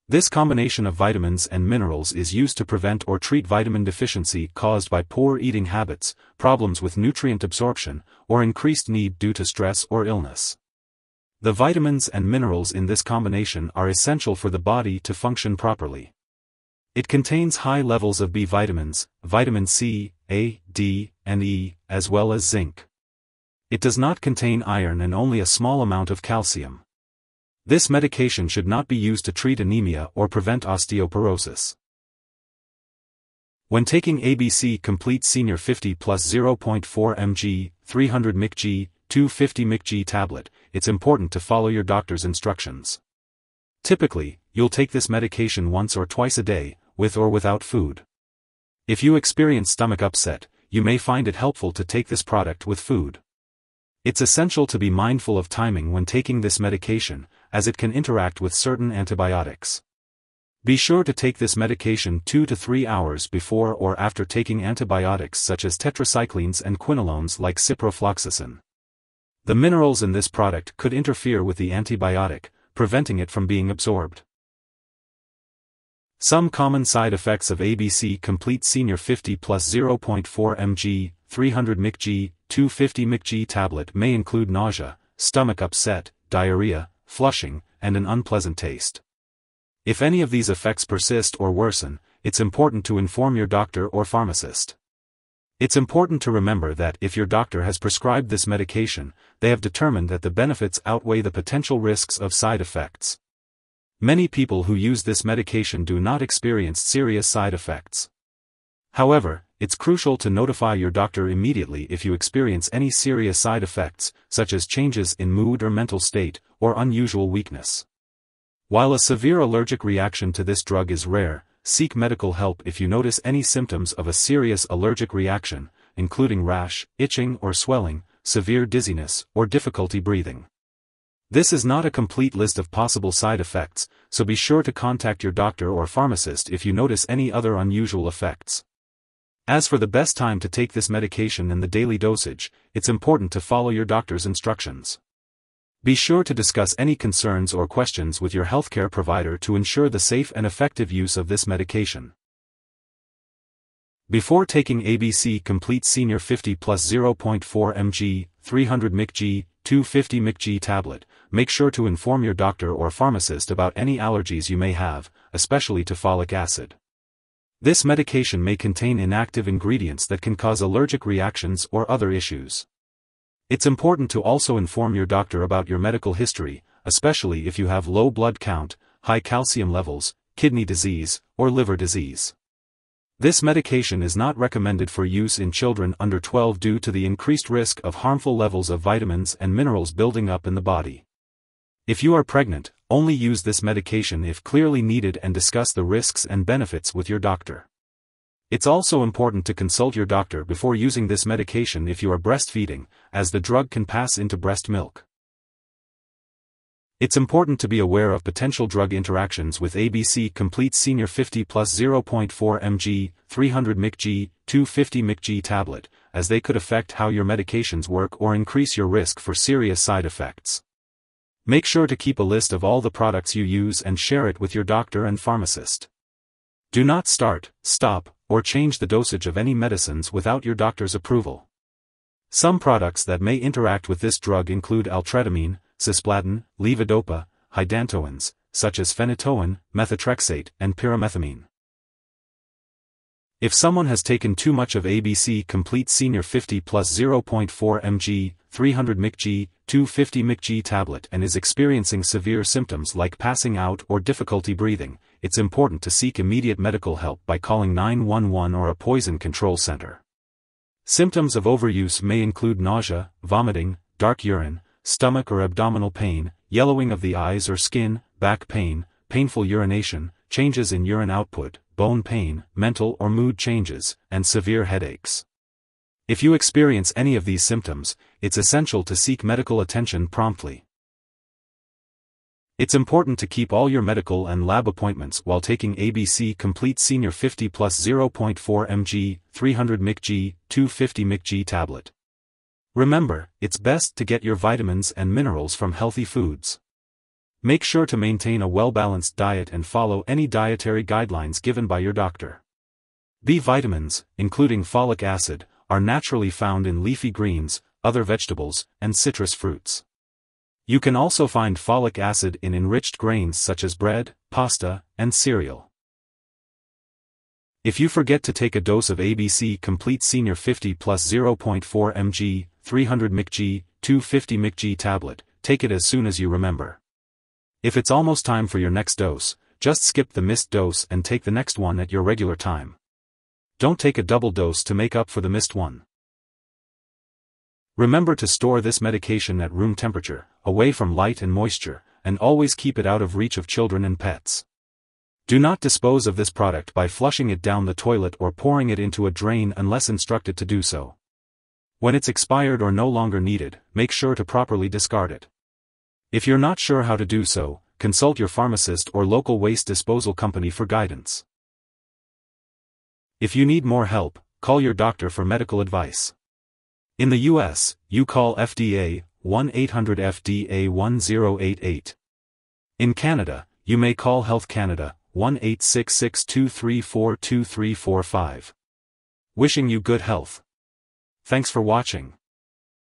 This combination of vitamins and minerals is used to prevent or treat vitamin deficiency caused by poor eating habits, problems with nutrient absorption, or increased need due to stress or illness. The vitamins and minerals in this combination are essential for the body to function properly. It contains high levels of B vitamins, vitamin C, A, D, and E, as well as zinc. It does not contain iron and only a small amount of calcium. This medication should not be used to treat anemia or prevent osteoporosis. When taking ABC Complete Senior 50 plus 0.4 mg, 300 Mcg, 250 Mcg tablet, it's important to follow your doctor's instructions. Typically, you'll take this medication once or twice a day, with or without food. If you experience stomach upset, you may find it helpful to take this product with food. It's essential to be mindful of timing when taking this medication, as it can interact with certain antibiotics. Be sure to take this medication 2 to 3 hours before or after taking antibiotics such as tetracyclines and quinolones like ciprofloxacin. The minerals in this product could interfere with the antibiotic, preventing it from being absorbed. Some common side effects of ABC Complete Senior 50 plus 0.4 mg, 300 Mcg, 250 Mcg tablet may include nausea, stomach upset, diarrhea, flushing, and an unpleasant taste. If any of these effects persist or worsen, it's important to inform your doctor or pharmacist. It's important to remember that if your doctor has prescribed this medication, they have determined that the benefits outweigh the potential risks of side effects. Many people who use this medication do not experience serious side effects. However, it's crucial to notify your doctor immediately if you experience any serious side effects, such as changes in mood or mental state, or unusual weakness. While a severe allergic reaction to this drug is rare, seek medical help if you notice any symptoms of a serious allergic reaction, including rash, itching or swelling, severe dizziness, or difficulty breathing. This is not a complete list of possible side effects, so be sure to contact your doctor or pharmacist if you notice any other unusual effects. As for the best time to take this medication and the daily dosage, it's important to follow your doctor's instructions. Be sure to discuss any concerns or questions with your healthcare provider to ensure the safe and effective use of this medication. Before taking ABC Complete Senior 50 plus 0.4 mg, 300 Mcg, 250 Mcg tablet, make sure to inform your doctor or pharmacist about any allergies you may have, especially to folic acid. This medication may contain inactive ingredients that can cause allergic reactions or other issues. It's important to also inform your doctor about your medical history, especially if you have low blood count, high calcium levels, kidney disease, or liver disease. This medication is not recommended for use in children under 12 due to the increased risk of harmful levels of vitamins and minerals building up in the body. If you are pregnant, only use this medication if clearly needed and discuss the risks and benefits with your doctor. It's also important to consult your doctor before using this medication if you are breastfeeding, as the drug can pass into breast milk. It's important to be aware of potential drug interactions with ABC Complete Senior 50 plus 0.4 mg, 300 Mcg, 250 Mcg tablet, as they could affect how your medications work or increase your risk for serious side effects. Make sure to keep a list of all the products you use and share it with your doctor and pharmacist. Do not start, stop, or change the dosage of any medicines without your doctor's approval. Some products that may interact with this drug include altretamine, cisplatin, levodopa, hydantoins, such as phenytoin, methotrexate, and pyrimethamine. If someone has taken too much of ABC Complete Senior 50 plus 0.4 mg, 300 Mcg, 250 Mcg tablet and is experiencing severe symptoms like passing out or difficulty breathing, it's important to seek immediate medical help by calling 911 or a poison control center. Symptoms of overuse may include nausea, vomiting, dark urine, stomach or abdominal pain, yellowing of the eyes or skin, back pain, painful urination, changes in urine output, bone pain, mental or mood changes, and severe headaches. If you experience any of these symptoms, it's essential to seek medical attention promptly. It's important to keep all your medical and lab appointments while taking ABC Complete Senior 50 plus 0.4 mg, 300 Mcg, 250 Mcg tablet. Remember, it's best to get your vitamins and minerals from healthy foods. Make sure to maintain a well-balanced diet and follow any dietary guidelines given by your doctor. B vitamins, including folic acid, are naturally found in leafy greens, other vegetables, and citrus fruits. You can also find folic acid in enriched grains such as bread, pasta, and cereal. If you forget to take a dose of ABC Complete Senior 50 plus 0.4 mg, 300 Mcg, 250 Mcg tablet, take it as soon as you remember. If it's almost time for your next dose, just skip the missed dose and take the next one at your regular time. Don't take a double dose to make up for the missed one. Remember to store this medication at room temperature, away from light and moisture, and always keep it out of reach of children and pets. Do not dispose of this product by flushing it down the toilet or pouring it into a drain unless instructed to do so. When it's expired or no longer needed, make sure to properly discard it. If you're not sure how to do so, consult your pharmacist or local waste disposal company for guidance. If you need more help, call your doctor for medical advice. In the US, you call FDA, 1-800-FDA-1088. In Canada, you may call Health Canada, 1-866-234-2345. Wishing you good health. Thanks for watching.